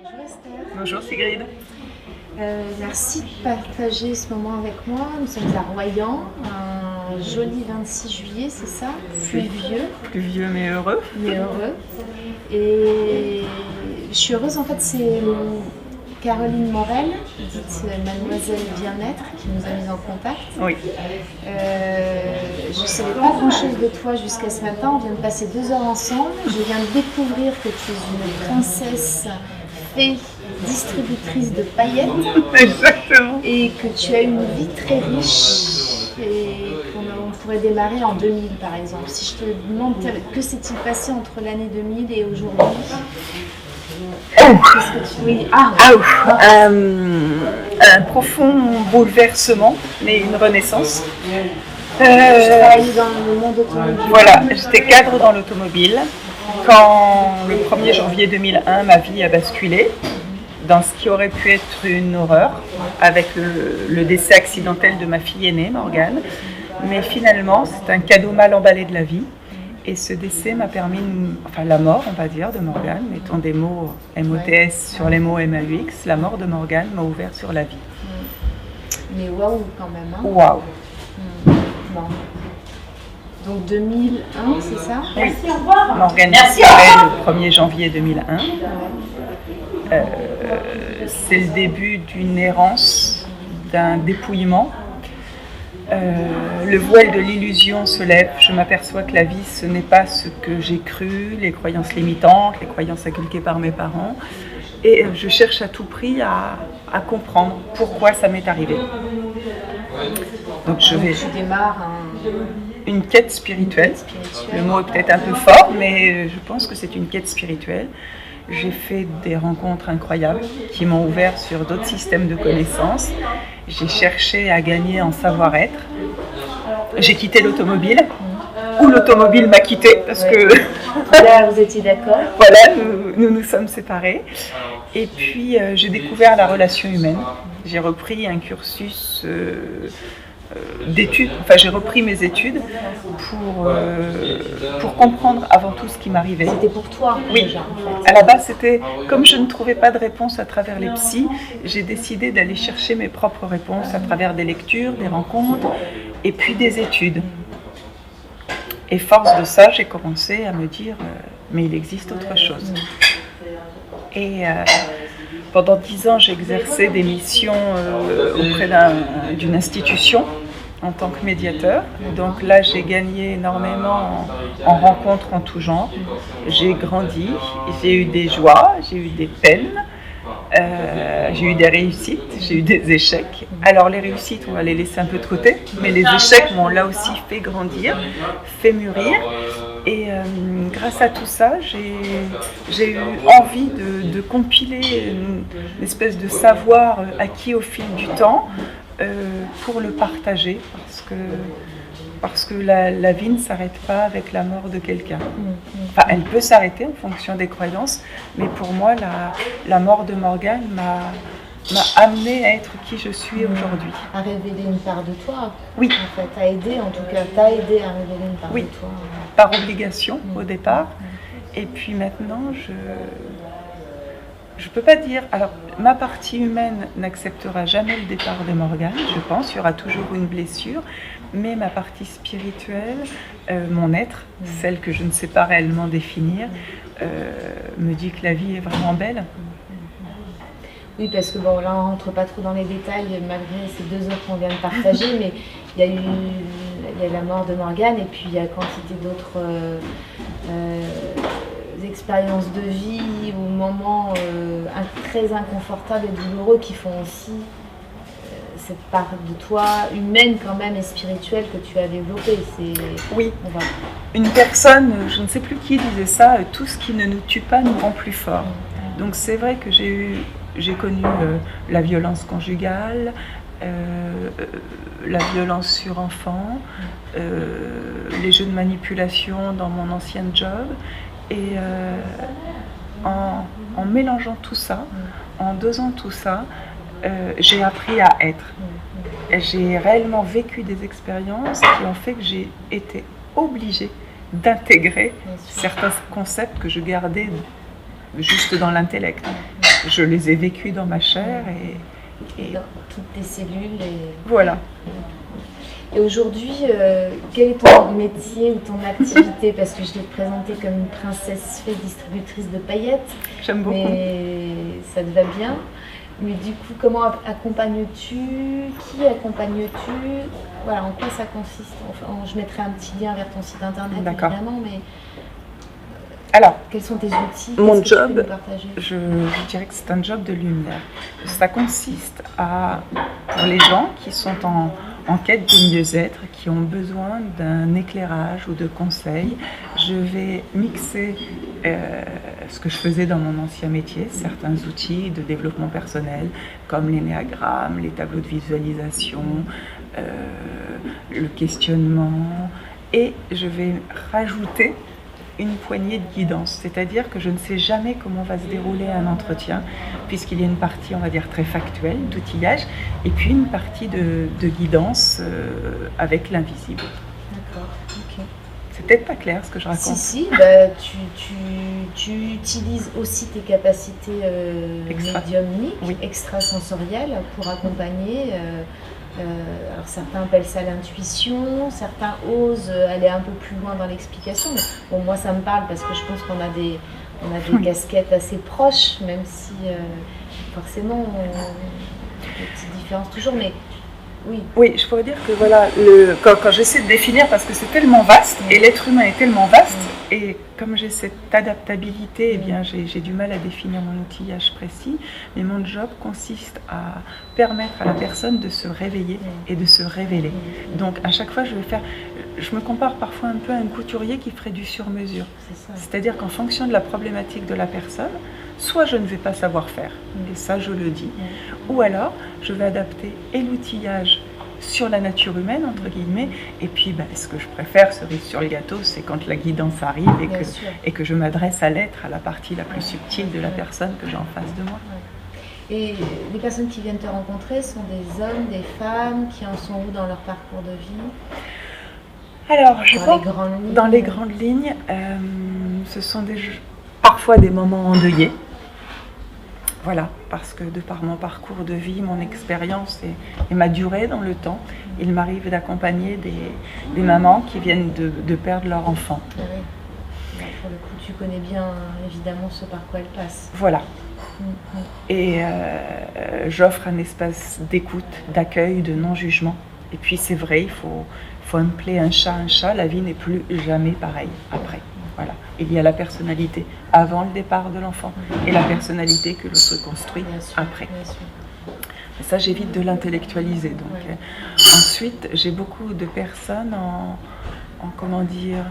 Bonjour Esther. Bonjour Sigrid. Merci de partager ce moment avec moi. Nous sommes à Royan, un joli 26 juillet, c'est ça? Pluvieux. Pluvieux mais heureux. Mais heureux. Et je suis heureuse, en fait, c'est Caroline Morel, dite Mademoiselle Bien-être, qui nous a mis en contact. Oui. Je ne savais pas grand-chose de toi jusqu'à ce matin. On vient de passer 2 heures ensemble. Je viens de découvrir que tu es une princesse fée distributrice de paillettes. Exactement. Et que tu as une vie très riche et qu'on pourrait démarrer en 2000 par exemple. Si je te demande que s'est-il passé entre l'année 2000 et aujourd'hui? Un profond bouleversement, mais une renaissance. Je travaillais dans le monde automobile. Voilà, j'étais cadre dans l'automobile. Quand le 1er janvier 2001, ma vie a basculé dans ce qui aurait pu être une horreur, avec le décès accidentel de ma fille aînée, Morgane. Mais finalement, c'est un cadeau mal emballé de la vie. Et ce décès m'a permis, la mort, on va dire, de Morgane, mettons des mots MOTS sur les mots MAUX, la mort de Morgane m'a ouvert sur la vie. Mais waouh quand même, hein. Waouh. Bon. Donc 2001, c'est ça? Oui. Merci, au revoir. Morgane disparaît le 1er janvier 2001. C'est le début d'une errance, d'un dépouillement. Le voile de l'illusion se lève, je m'aperçois que la vie ce n'est pas ce que j'ai cru, les croyances limitantes, les croyances inculquées par mes parents, et je cherche à tout prix à comprendre pourquoi ça m'est arrivé. Donc tu démarres une quête spirituelle. Le mot est peut-être un peu fort, mais je pense que c'est une quête spirituelle. J'ai fait des rencontres incroyables qui m'ont ouvert sur d'autres systèmes de connaissances. J'ai cherché à gagner en savoir-être. J'ai quitté l'automobile, ou l'automobile m'a quitté, parce que... Là, vous étiez d'accord? Voilà, nous sommes séparés. Et puis, j'ai découvert la relation humaine. J'ai repris un cursus d'études, j'ai repris mes études pour comprendre avant tout ce qui m'arrivait. C'était pour toi? Oui, déjà, en fait. À la base c'était, comme je ne trouvais pas de réponse à travers les psys, j'ai décidé d'aller chercher mes propres réponses à travers des lectures, des rencontres et puis des études. Et force de ça, j'ai commencé à me dire, mais il existe autre chose. Et pendant 10 ans, j'ai exercé des missions auprès d'une institution en tant que médiateur. Donc là, j'ai gagné énormément en rencontres en tout genre. J'ai grandi, j'ai eu des joies, j'ai eu des peines, j'ai eu des réussites, j'ai eu des échecs. Alors les réussites, on va les laisser un peu de côté, mais les échecs m'ont là aussi fait grandir, fait mûrir. Et grâce à tout ça, j'ai eu envie de compiler une espèce de savoir acquis au fil du temps pour le partager, parce que la vie ne s'arrête pas avec la mort de quelqu'un. Enfin, elle peut s'arrêter en fonction des croyances, mais pour moi, la mort de Morgane m'a amené à être qui je suis aujourd'hui. À révéler une part de toi. Oui. En fait, à aider, en tout cas, t'as aidé à révéler une part de toi. Par obligation au départ. Et puis maintenant, je peux pas dire. Alors, ma partie humaine n'acceptera jamais le départ de Morgane, je pense. Il y aura toujours une blessure. Mais ma partie spirituelle, mon être, celle que je ne sais pas réellement définir, me dit que la vie est vraiment belle. Oui, parce que bon, là, on rentre pas trop dans les détails, malgré ces 2 heures qu'on vient de partager, mais il y a la mort de Morgane, et puis il y a quantité d'autres expériences de vie ou moments très inconfortables et douloureux qui font aussi cette part de toi humaine quand même et spirituelle que tu as développée. Oui, une personne, je ne sais plus qui disait ça, tout ce qui ne nous tue pas nous rend plus forts. Donc c'est vrai que j'ai connu la violence conjugale, la violence sur enfant, les jeux de manipulation dans mon ancien job. Et en mélangeant tout ça, en dosant tout ça, j'ai appris à être. J'ai réellement vécu des expériences qui ont fait que j'ai été obligée d'intégrer certains concepts que je gardais juste dans l'intellect. je les ai vécues dans ma chair et dans toutes tes cellules. voilà. Et aujourd'hui, quel est ton métier ou ton activité? Parce que je t'ai présentée comme une princesse fée distributrice de paillettes. J'aime beaucoup. Mais ça te va bien. Mais du coup, comment accompagnes-tu? Qui accompagnes-tu? Voilà, en quoi ça consiste? Enfin, je mettrai un petit lien vers ton site internet, évidemment, mais alors, quels sont tes outils? mon Qu'est-ce que job, tu peux nous partager? je dirais que c'est un job de lumière. Ça consiste pour les gens qui sont en quête de mieux-être, qui ont besoin d'un éclairage ou de conseils, je vais mixer ce que je faisais dans mon ancien métier, certains outils de développement personnel, comme l'énéagramme, les tableaux de visualisation, le questionnement, et je vais rajouter une poignée de guidance, c'est-à-dire que je ne sais jamais comment va se dérouler un entretien, puisqu'il y a une partie, on va dire, très factuelle, d'outillage, et puis une partie de guidance avec l'invisible. D'accord, ok. C'est peut-être pas clair ce que je raconte. Si, bah, tu utilises aussi tes capacités médiumniques, extrasensorielles, pour accompagner. Alors certains appellent ça l'intuition, certains osent aller un peu plus loin dans l'explication. Mais bon, moi ça me parle parce que je pense qu'on a des casquettes assez proches, même si forcément on a des petites différences toujours. Mais oui, je pourrais dire que voilà, quand j'essaie de définir, parce que c'est tellement vaste, et l'être humain est tellement vaste, et comme j'ai cette adaptabilité, eh bien j'ai du mal à définir mon outillage précis, mais mon job consiste à permettre à la personne de se réveiller et de se révéler. Donc à chaque fois, je me compare parfois un peu à un couturier qui ferait du sur-mesure. C'est-à-dire qu'en fonction de la problématique de la personne, soit je ne vais pas savoir faire, et ça je le dis, ou alors je vais adapter et l'outillage sur la nature humaine, entre guillemets, et puis ce que je préfère, cerise sur le gâteau, c'est quand la guidance arrive et que je m'adresse à l'être, à la partie la plus subtile de la personne que j'ai en face de moi. Et les personnes qui viennent te rencontrer sont des hommes, des femmes, qui en sont où dans leur parcours de vie? Alors, je pense que dans les grandes lignes, ce sont parfois des moments endeuillés. Voilà, parce que de par mon parcours de vie, mon expérience et ma durée dans le temps, il m'arrive d'accompagner des mamans qui viennent de perdre leur enfant. Ah oui. Pour le coup, tu connais bien évidemment ce par quoi elles passent. Voilà. Et j'offre un espace d'écoute, d'accueil, de non-jugement. Et puis c'est vrai, il faut appeler un chat, la vie n'est plus jamais pareille après. Voilà. Il y a la personnalité avant le départ de l'enfant et la personnalité que l'on se construit après. Et ça, j'évite de l'intellectualiser. Donc, ensuite, j'ai beaucoup de personnes comment dire,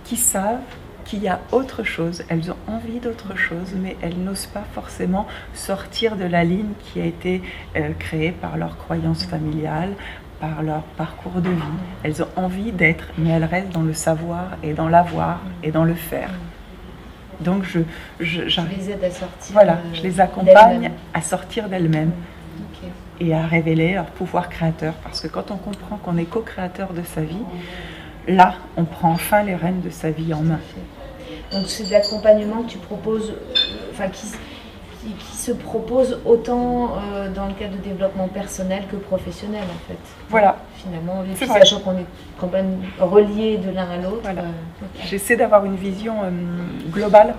qui savent qu'il y a autre chose. Elles ont envie d'autre chose, mais elles n'osent pas forcément sortir de la ligne qui a été créée par leur croyance familiale, par leur parcours de vie. Elles ont envie d'être, mais elles restent dans le savoir et dans l'avoir et dans le faire. Donc je les aide à sortir. Voilà, je les accompagne à sortir d'elles-mêmes et à révéler leur pouvoir créateur. Parce que quand on comprend qu'on est co-créateur de sa vie, là, on prend enfin les rênes de sa vie en main. Donc c'est de l'accompagnement que tu proposes, qui se propose autant dans le cadre de développement personnel que professionnel en fait. Voilà. Finalement, sachant qu'on est quand même reliés de l'un à l'autre. Voilà. J'essaie d'avoir une vision globale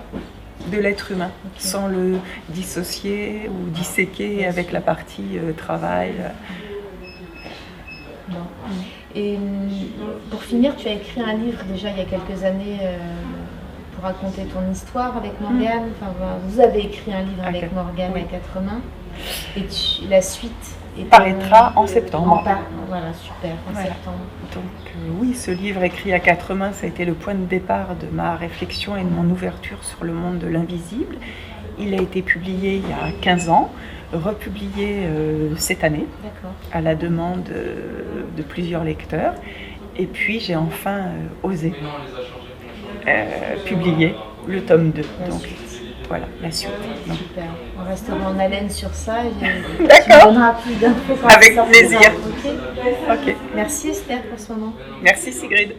de l'être humain, sans le dissocier ou disséquer avec la partie travail. Et pour finir, tu as écrit un livre déjà il y a quelques années pour raconter ton histoire avec Morgane. Enfin, vous avez écrit un livre avec Morgane à quatre mains. Et la suite paraîtra en septembre. Voilà, super, en septembre. Donc oui, ce livre écrit à quatre mains, ça a été le point de départ de ma réflexion et de mon ouverture sur le monde de l'invisible. Il a été publié il y a 15 ans, republié cette année, à la demande de plusieurs lecteurs. Et puis j'ai enfin osé publier le tome 2. Donc voilà, la suite. Super, on restera en haleine sur ça. D'accord. Tu me donneras plus d'infos. Avec plaisir. Ok. Merci Esther pour ce moment. Merci Sigrid.